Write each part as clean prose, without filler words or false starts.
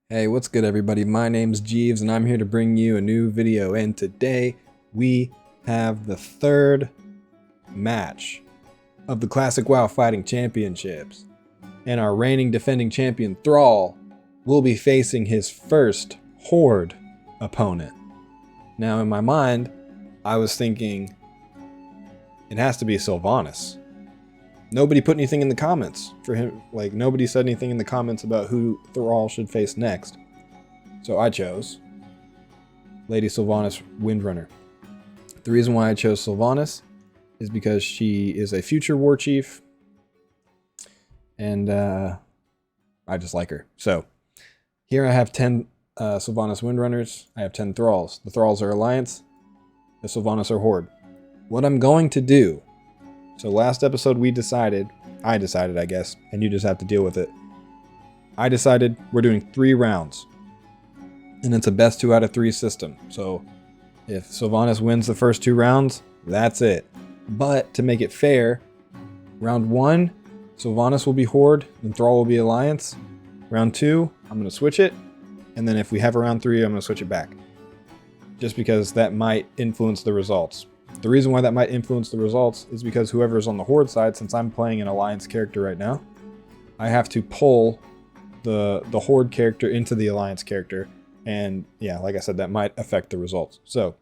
Hey, what's good everybody? My name's Jeeves and I'm here to bring you a new video, and today we have the third match of the Classic WoW Fighting Championships, and our reigning defending champion Thrall will be facing his first Horde opponent. Now in my mind, I was thinking it has to be Sylvanas. Nobody put anything in the comments for him. Like, nobody said anything in the comments about who Thrall should face next. So I chose Lady Sylvanas Windrunner. The reason why I chose Sylvanas is because she is a future war chief, and I just like her. So here I have 10 Sylvanas Windrunners. I have 10 Thralls. The Thralls are Alliance. The Sylvanas are Horde. What I'm going to do... So last episode I decided, I guess, and you just have to deal with it. I decided we're doing 3 rounds. And it's a best 2 out of 3 system. So if Sylvanas wins the first 2 rounds, that's it. But to make it fair, round 1, Sylvanas will be Horde, and Thrall will be Alliance. Round 2, I'm going to switch it. And then if we have a round 3, I'm going to switch it back. Just because that might influence the results. The reason why that might influence the results is because whoever's on the Horde side, since I'm playing an Alliance character right now, I have to pull the Horde character into the Alliance character. And yeah, like I said, that might affect the results. So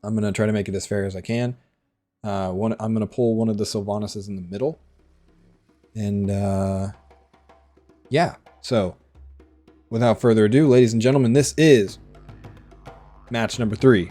I'm going to try to make it as fair as I can. I'm going to pull one of the Sylvanases in the middle. And yeah, so without further ado, ladies and gentlemen, this is match number 3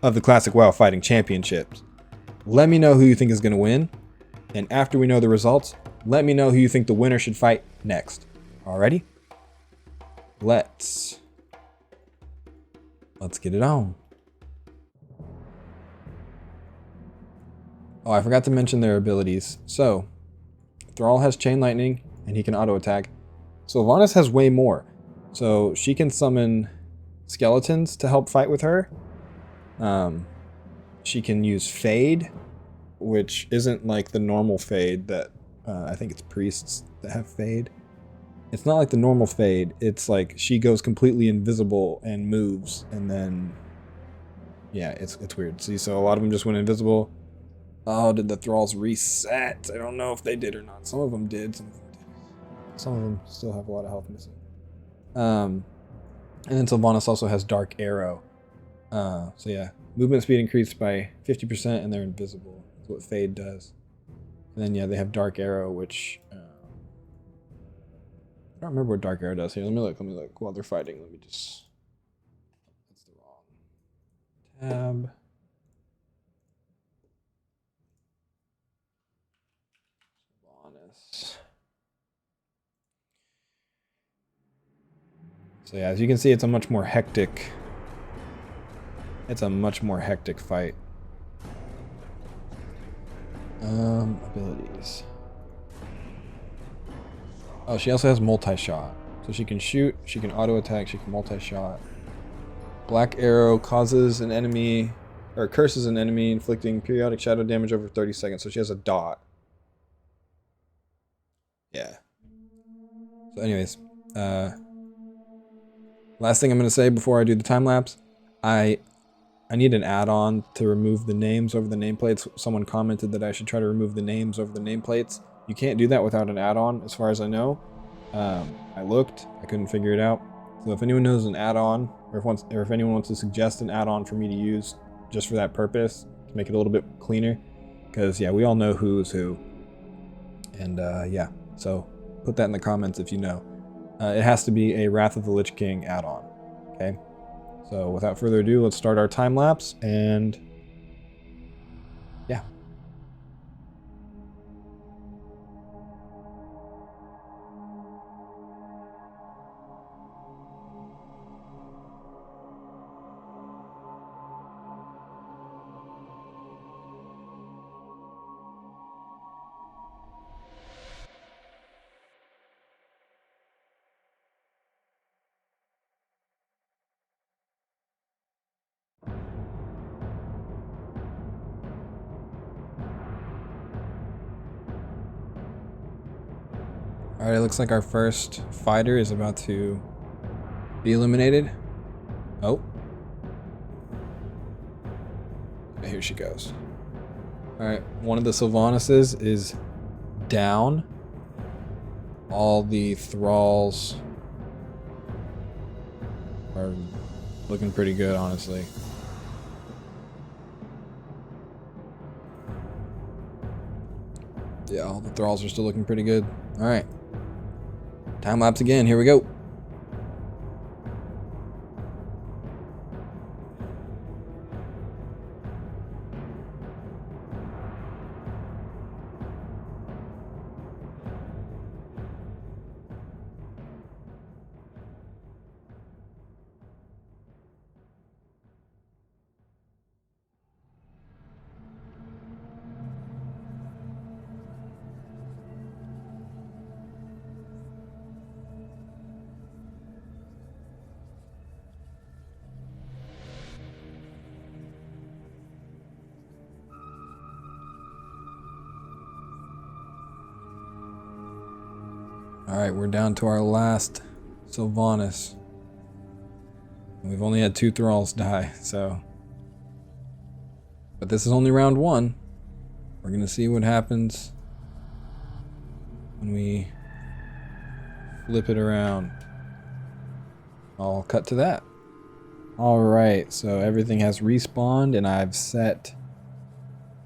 of the Classic WoW Fighting Championships. Let me know who you think is going to win, and after we know the results, let me know who you think the winner should fight next. Alrighty? Let's get it on. Oh, I forgot to mention their abilities. So, Thrall has Chain Lightning, and he can auto attack. Sylvanas has way more. So, she can summon skeletons to help fight with her. She can use Fade, which isn't like the normal Fade that, I think it's priests that have Fade. It's not like the normal Fade, it's like she goes completely invisible and moves, and then, yeah, it's weird. See, so a lot of them just went invisible. Oh, did the Thralls reset? I don't know if they did or not. Some of them did, some of them didn't. Some of them still have a lot of health missing. And then Sylvanas also has Dark Arrow. So yeah, movement speed increased by 50% and they're invisible. That's what Fade does. And then yeah, they have Dark Arrow, which I don't remember what Dark Arrow does here. Let me look while they're fighting. Let me just... That's the wrong tab. Sylvanas. So yeah, as you can see, it's a much more hectic... It's a much more hectic fight. Abilities. Oh, she also has multi-shot. So she can shoot, she can auto-attack, she can multi-shot. Black Arrow causes an enemy, or curses an enemy, inflicting periodic shadow damage over 30 seconds. So she has a dot. Yeah. So anyways, last thing I'm going to say before I do the time lapse, I need an add-on to remove the names over the nameplates. Someone commented that I should try to remove the names over the nameplates. You can't do that without an add-on, as far as I know. I looked, I couldn't figure it out. So if anyone knows an add-on, or if anyone wants to suggest an add-on for me to use just for that purpose, to make it a little bit cleaner, because yeah, we all know who's who. And yeah, so put that in the comments if you know. It has to be a Wrath of the Lich King add-on, okay? So without further ado, let's start our time lapse, and yeah. Alright, it looks like our first fighter is about to Be eliminated. Oh. Here she goes. Alright, one of the Sylvanases is down. All the Thralls are looking pretty good, honestly. Yeah, all the Thralls are still looking pretty good. Alright. Time lapse again. Here we go. Alright, we're down to our last Sylvanas. We've only had 2 Thralls die, so... But this is only round 1. We're gonna see what happens when we flip it around. I'll cut to that. Alright, so everything has respawned and I've set...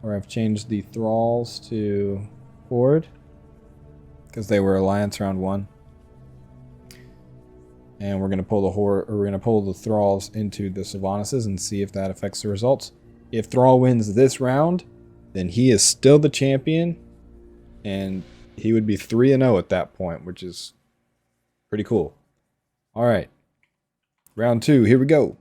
Or I've changed the Thralls to Horde. Because they were Alliance round 1. And we're gonna pull the Horde, or we're gonna pull the Thralls into the Sylvanases and see if that affects the results. If Thrall wins this round, then he is still the champion, and he would be 3-0 at that point, which is pretty cool. Alright. Round 2, here we go.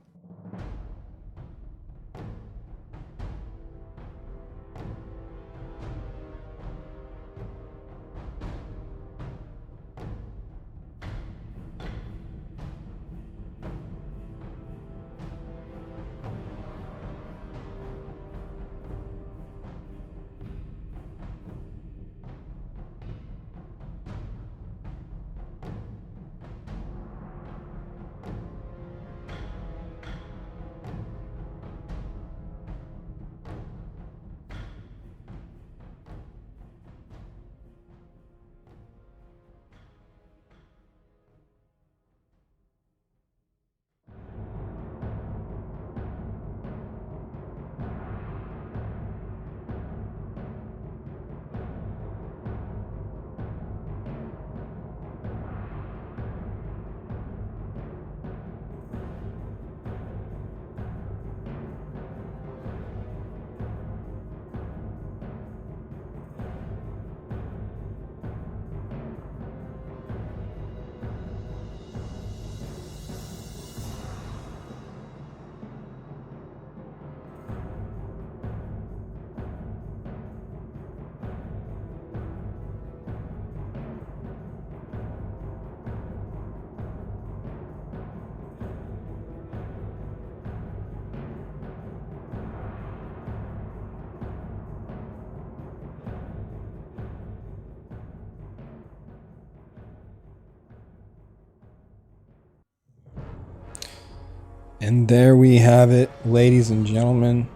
And there we have it, ladies and gentlemen.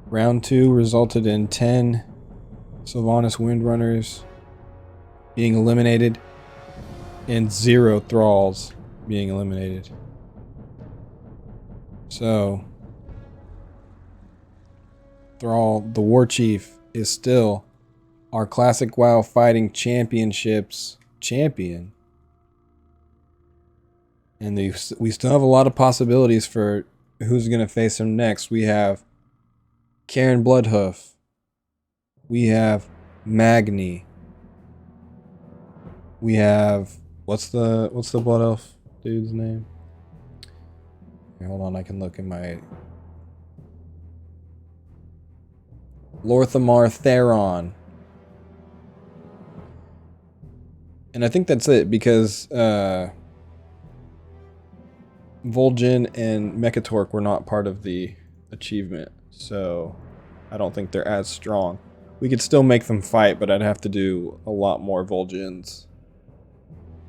Round 2 resulted in 10 Sylvanas Windrunners being eliminated and 0 Thralls being eliminated. So, Thrall, the War Chief, is still our Classic WoW Fighting Championships champion. And we still have a lot of possibilities for who's going to face him next. We have Karen Bloodhoof. We have Magni. We have what's the Blood Elf dude's name? Here, hold on, I can look in my Lorthamar Theron. And I think that's it because Vol'jin and Mechatork were not part of the achievement, so I don't think they're as strong. We could still make them fight, but I'd have to do a lot more Vol'jins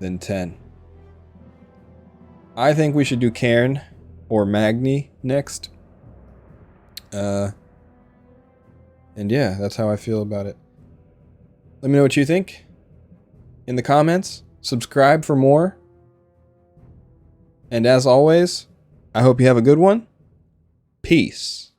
than 10. I think we should do Cairn or Magni next. And yeah, that's how I feel about it. Let me know what you think in the comments. Subscribe for more. And as always, I hope you have a good one. Peace.